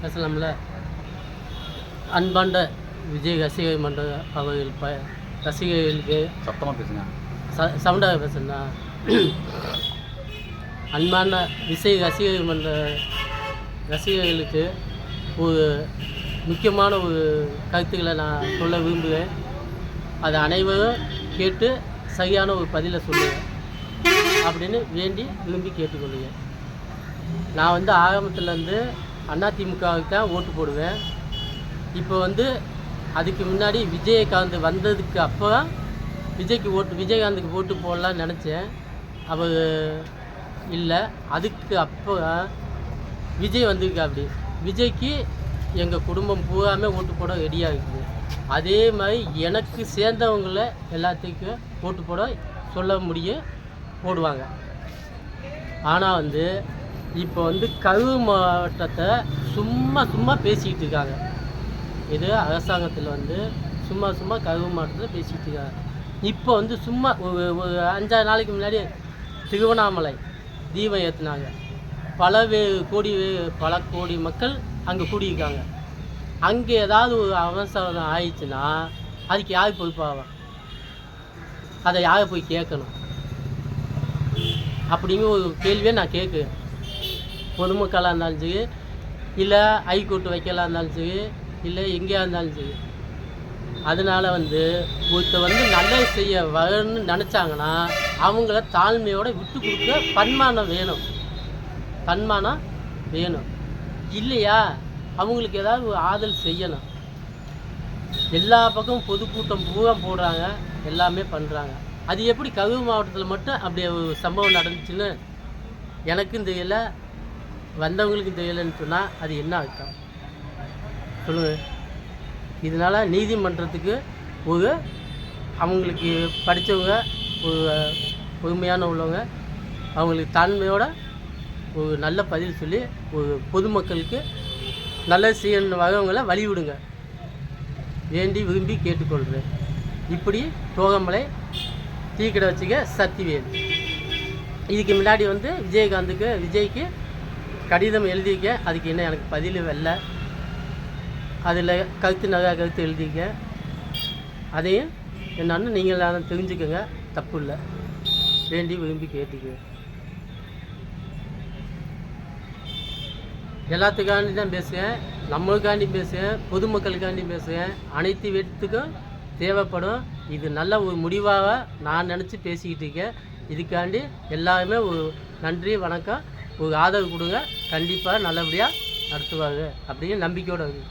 பேசலாம்ல. அன்பாண்ட விஜய் ரசிகர் மன்ற அவர்கள் ரசிகர்களுக்கு சத்தமாக பேசுங்க. சவுண்டாக பேசுனா. அன்பான விஜய் ரசிகர் மன்ற ரசிகர்களுக்கு ஒரு முக்கியமான ஒரு கருத்துக்களை நான் சொல்ல விரும்புகிறேன். அதை அனைவரும் கேட்டு சரியான ஒரு பதிலை சொல்லுவேன் அப்படின்னு வேண்டி விரும்பி கேட்டுக்கொள்ளுவேன். நான் ஆரம்பத்துலேருந்து அதிமுகவுக்கு தான் ஓட்டு போடுவேன். இப்போ அதுக்கு முன்னாடி விஜயகாந்த் வந்ததுக்கு அப்புறம் விஜயகாந்துக்கு ஓட்டு போடலான்னு நினச்சேன். அவர் இல்லை. அதுக்கு அப்புறம் விஜய் வந்திருக்கா. அப்படி விஜய்க்கு எங்கள் குடும்பம் பூராமே ஓட்டு போட ரெடியாக இருக்குது. அதே மாதிரி எனக்கு சேர்ந்தவங்கள எல்லாத்துக்கும் ஓட்டு போட சொல்ல முடியும், போடுவாங்க. ஆனால் இப்போ கரூர் மாவட்டத்தை சும்மா பேசிக்கிட்டு இருக்காங்க. இது அரசாங்கத்தில் சும்மா கரூர் மாவட்டத்தில் பேசிக்கிட்டு இருக்காங்க. இப்போ சும்மா ஒரு 5-6 நாளைக்கு முன்னாடி திருவண்ணாமலை தீபம் ஏற்றுனாங்க. பல கோடி மக்கள் அங்கே கூடியிருக்காங்க. அங்கே ஏதாவது ஒரு அவசரம் ஆயிடுச்சுன்னா அதுக்கு யார் பொறுப்பாக? அதை யாரை போய் கேட்கணும் அப்படிங்கிற ஒரு கேள்வியை நான் கேட்குறேன். பொதுமக்களாக இருந்தாலும் சரி, இல்லை ஹைகோர்ட்டு வைக்கலாம் இருந்தாலும் சரி, இல்லை எங்கேயா இருந்தாலும் சரி. அதனால் ஒருத்தர் நல்லது செய்ய வரணும்னு நினச்சாங்கன்னா அவங்கள தாழ்மையோடு விட்டு கொடுக்க தன்மானம் வேணும். இல்லையா அவங்களுக்கு ஏதாவது ஒரு ஆதல் செய்யணும். எல்லா பக்கமும் பொதுக்கூட்டம் பூரா போடுறாங்க, எல்லாமே பண்ணுறாங்க. அது எப்படி கரூர் மாவட்டத்தில் மட்டும் அப்படி ஒரு சம்பவம் நடந்துச்சுன்னு எனக்கும் தெரியல, வந்தவங்களுக்கும் தெரியலைன்னு சொன்னால் அது என்ன அர்த்தம் சொல்லுங்கள். இதனால் நீதிமன்றத்துக்கு அவங்களுக்கு படித்தவங்க, ஒரு பொறுமையான உள்ளவங்க, அவங்களுக்கு தாழ்மையோட ஒரு நல்ல பதில் சொல்லி ஒரு பொதுமக்களுக்கு நல்லது செய்யணும் வரவங்களை வழிவிடுங்க வேண்டி விரும்பி கேட்டுக்கொள்கிறேன். இப்படி தோகமலை டீக்கடை வச்சுக்க சக்திவேல். இதுக்கு முன்னாடி விஜய்க்கு கடிதம் எழுதிக்க, அதுக்கு என்ன எனக்கு பதில் வரல. அதில் நிறையா கருத்து எழுதிக்க. அதையும் என்னன்னு நீங்கள் தெரிஞ்சுக்கோங்க, தப்பு இல்லை. வேண்டி விரும்பி கேட்டுக்க. எல்லாத்துக்காண்டி தான் பேசுகிறேன், நம்மளுக்காண்டி பேசுகிறேன், பொதுமக்களுக்காண்டி பேசுகிறேன். அனைத்து வீட்டுக்கும் தேவைப்படும். இது நல்ல ஒரு முடிவாக நான் நினச்சி பேசிக்கிட்டு இருக்கேன். இதுக்காண்டி எல்லாருமே ஒரு நன்றி, வணக்கம், ஒரு ஆதரவு கொடுங்க. கண்டிப்பாக நல்லபடியாக நடத்துவாங்க அப்படின்னு நம்பிக்கையோடு இருக்குது.